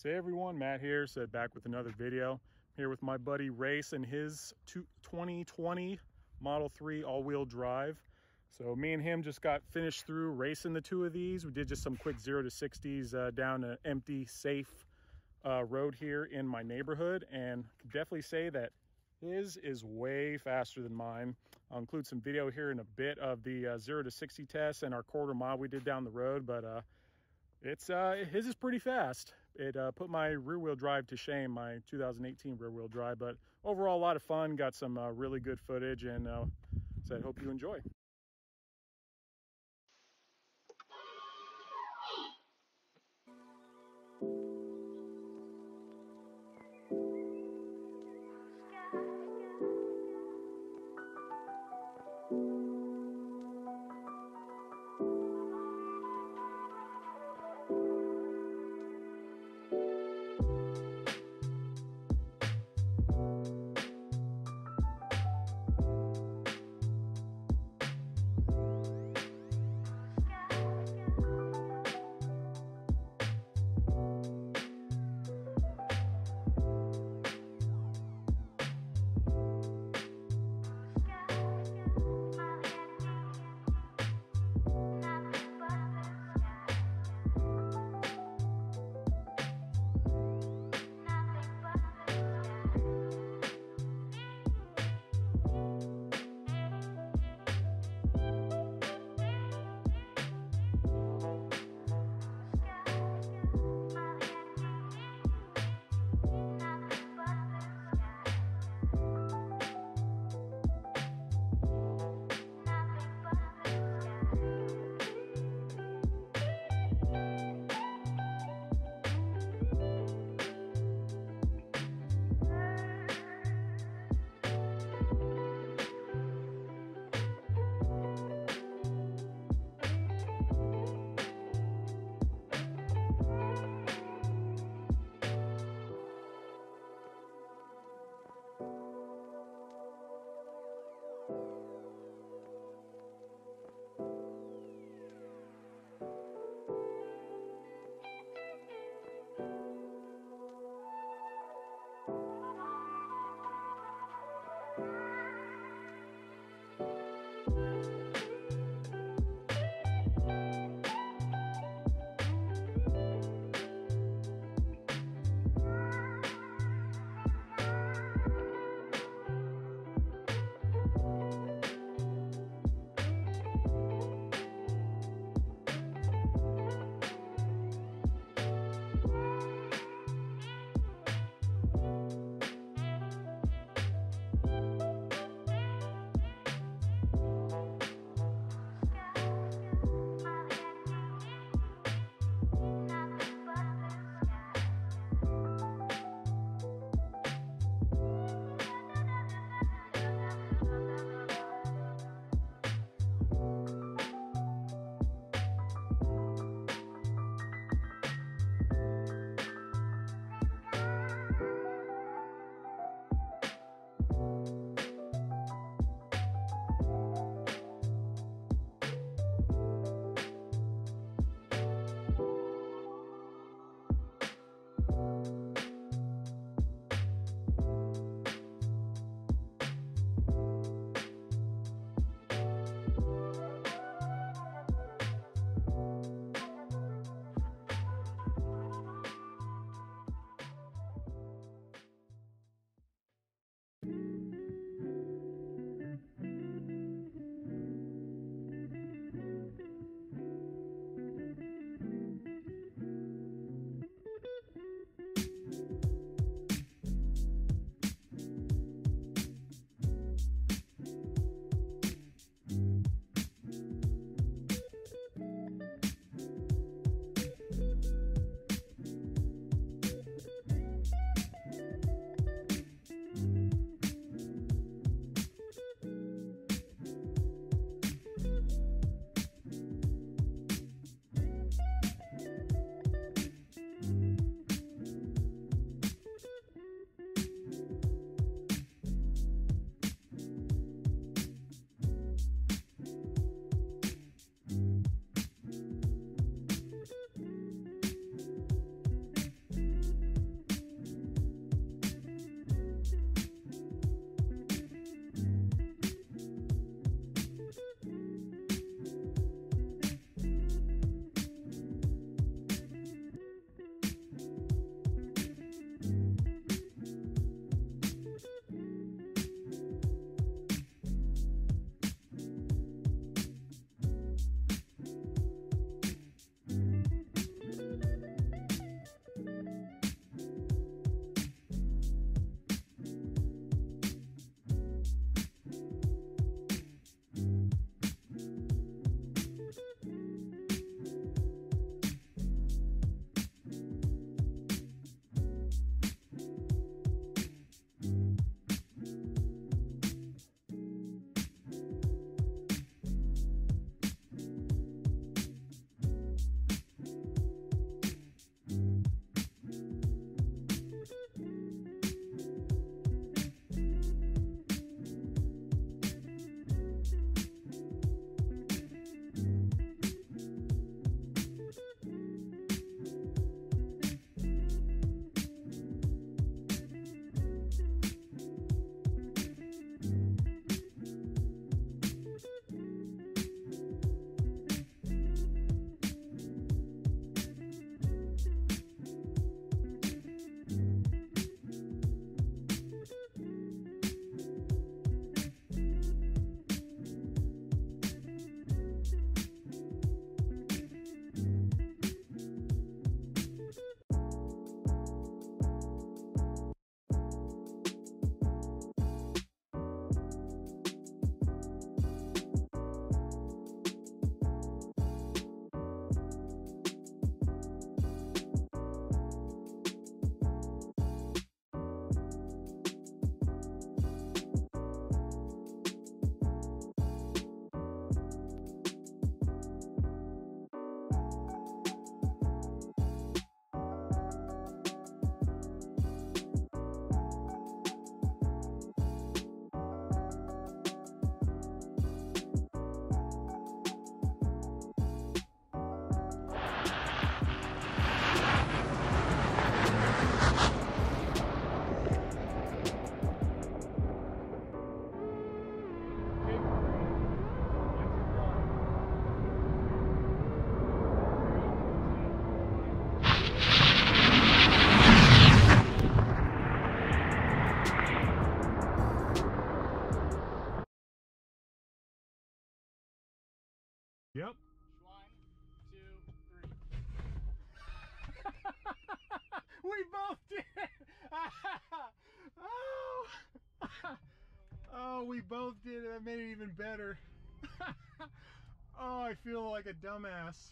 Hey everyone, Matt here, back with another video. I'm here with my buddy Race and his 2020 Model 3 all-wheel drive. So me and him just got finished through racing the two of these. We did just some quick 0 to 60s down an empty, safe road here in my neighborhood, and I can definitely say that his is way faster than mine. I'll include some video here in a bit of the 0 to 60 test and our quarter mile we did down the road, but his is pretty fast. It put my rear wheel drive to shame, my 2018 rear wheel drive, but overall a lot of fun. Got some really good footage, and so I hope you enjoy. Yep. 1, 2, 3. We both did. Oh. Oh, we both did it. That made it even better. Oh, I feel like a dumbass.